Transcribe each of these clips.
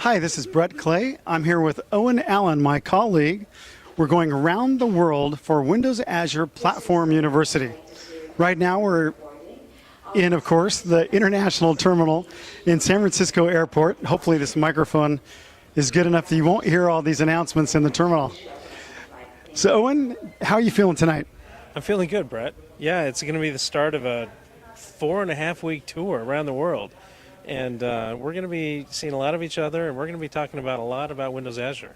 Hi, this is Brett Clay. I'm here with Owen Allen, my colleague. We're going around the world for Windows Azure Platform University. Right now we're in, of course, the International Terminal in San Francisco Airport. Hopefully this microphone is good enough that you won't hear all these announcements in the terminal. So Owen, how are you feeling tonight? I'm feeling good, Brett. Yeah, it's going to be the start of a 4.5-week tour around the world. And we're going to be seeing a lot of each other, and we're going to be talking about a lot about Windows Azure.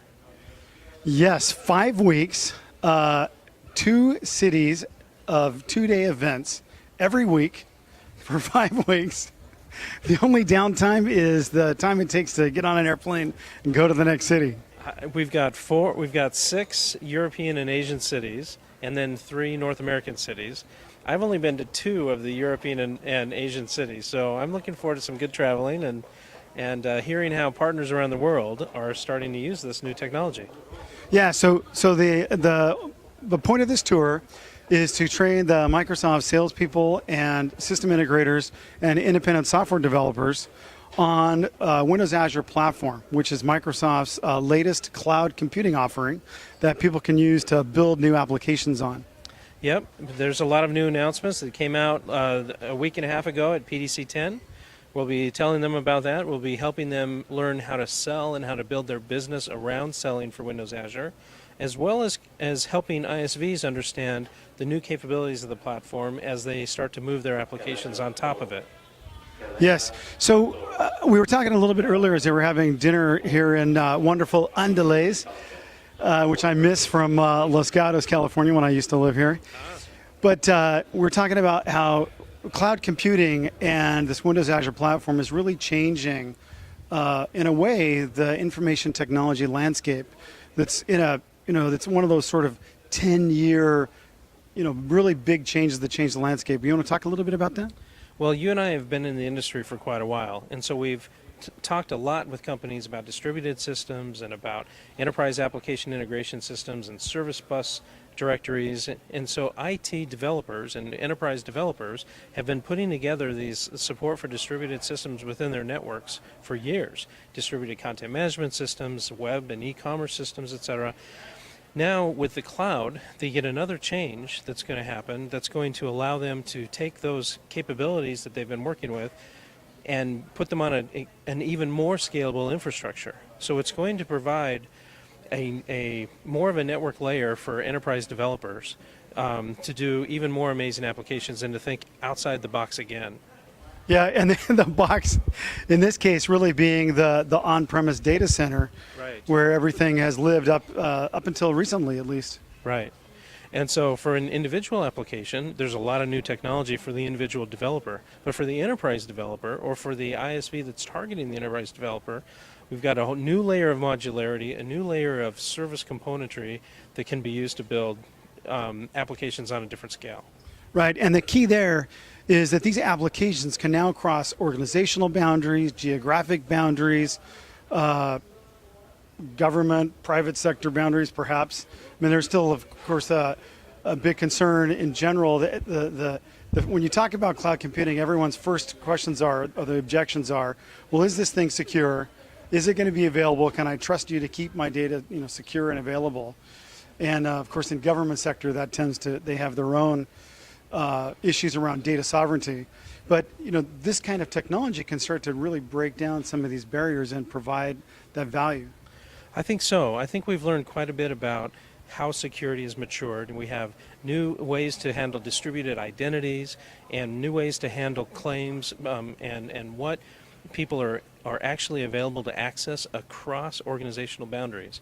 Yes, 5 weeks, 2 cities of 2-day events every week for 5 weeks. The only downtime is the time it takes to get on an airplane and go to the next city. We've got 6 European and Asian cities, and then 3 North American cities. I've only been to 2 of the European and Asian cities, so I'm looking forward to some good traveling and hearing how partners around the world are starting to use this new technology. Yeah, so the point of this tour is to train the Microsoft salespeople and system integrators and independent software developers on Windows Azure Platform, which is Microsoft's latest cloud computing offering that people can use to build new applications on. Yep, there's a lot of new announcements that came out a week and a half ago at PDC 10. We'll be telling them about that. We'll be helping them learn how to sell and how to build their business around selling for Windows Azure, as well as helping ISVs understand the new capabilities of the platform as they start to move their applications on top of it. Yes. So we were talking a little bit earlier as they were having dinner here in wonderful Andalays, which I miss from Los Gatos, California, when I used to live here. But we're talking about how cloud computing and this Windows Azure platform is really changing, in a way, the information technology landscape. That's that's one of those sort of 10-year, really big changes that change the landscape. You want to talk a little bit about that? Well, you and I have been in the industry for quite a while, and so we've talked a lot with companies about distributed systems and about enterprise application integration systems and service bus directories. And so IT developers and enterprise developers have been putting together these support for distributed systems within their networks for years. Distributed content management systems, web and e-commerce systems, etc. Now, with the cloud, they get another change that's going to happen that's going to allow them to take those capabilities that they've been working with and put them on an even more scalable infrastructure. So it's going to provide a more of a network layer for enterprise developers to do even more amazing applications and to think outside the box again. Yeah, and the box, in this case, really being the on-premise data center, right, where everything has lived up until recently, at least. Right. And so for an individual application, there's a lot of new technology for the individual developer. But for the enterprise developer, or for the ISV that's targeting the enterprise developer, we've got a whole new layer of modularity, a new layer of service componentry that can be used to build applications on a different scale. Right, and the key there is that these applications can now cross organizational boundaries, geographic boundaries, government, private sector boundaries, perhaps. I mean, there's still, of course, a big concern in general. When you talk about cloud computing, everyone's first questions or the objections are, well, is this thing secure? Is it going to be available? Can I trust you to keep my data, secure and available? And of course, in government sector, that they have their own issues around data sovereignty. But this kind of technology can start to really break down some of these barriers and provide that value. I think so. I think we've learned quite a bit about how security has matured, and we have new ways to handle distributed identities and new ways to handle claims and what people are actually available to access across organizational boundaries.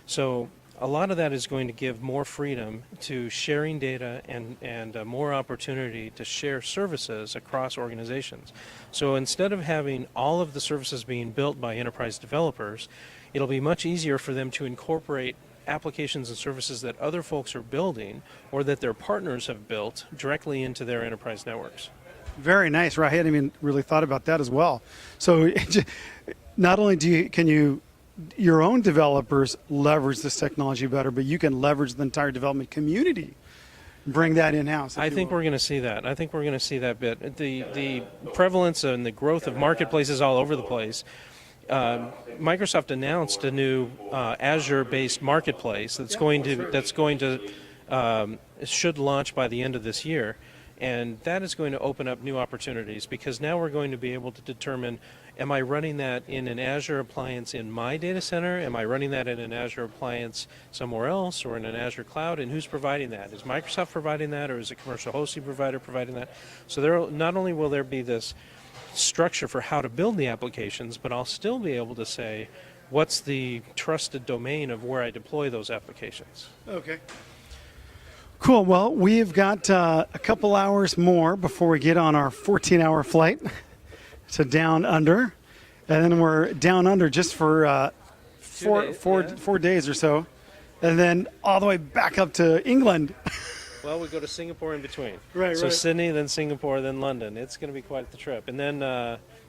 So a lot of that is going to give more freedom to sharing data and more opportunity to share services across organizations. So instead of having all of the services being built by enterprise developers, it'll be much easier for them to incorporate applications and services that other folks are building or that their partners have built directly into their enterprise networks. Very nice, right? I hadn't even really thought about that as well. So not only can your own developers leverage this technology better, but you can leverage the entire development community, bring that in-house. I think we're going to see that. I think we're going to see that bit. The prevalence and the growth of marketplaces all over the place Microsoft announced a new Azure-based marketplace should launch by the end of this year, and that is going to open up new opportunities because now we're going to be able to determine: am I running that in an Azure appliance in my data center? Am I running that in an Azure appliance somewhere else, or in an Azure cloud? And who's providing that? Is Microsoft providing that, or is a commercial hosting provider providing that? So not only will there be this structure for how to build the applications, but I'll still be able to say, what's the trusted domain of where I deploy those applications? Okay. Cool. Well, we've got a couple hours more before we get on our 14-hour flight to down under, and then we're down under just for 4 days or so, and then all the way back up to England. Well, we go to Singapore in between. Right. Sydney, then Singapore, then London. It's going to be quite the trip. And then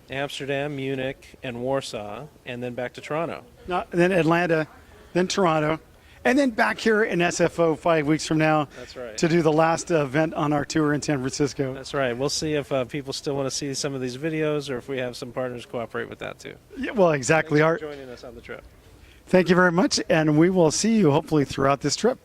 Amsterdam, Munich, and Warsaw, and then back to Toronto. Then Atlanta, then Toronto, and then back here in SFO 5 weeks from now. That's right. To do the last event on our tour in San Francisco. That's right. We'll see if people still want to see some of these videos, or if we have some partners cooperate with that too. Yeah, well, exactly. Thanks for joining us on the trip. Thank you very much, and we will see you hopefully throughout this trip.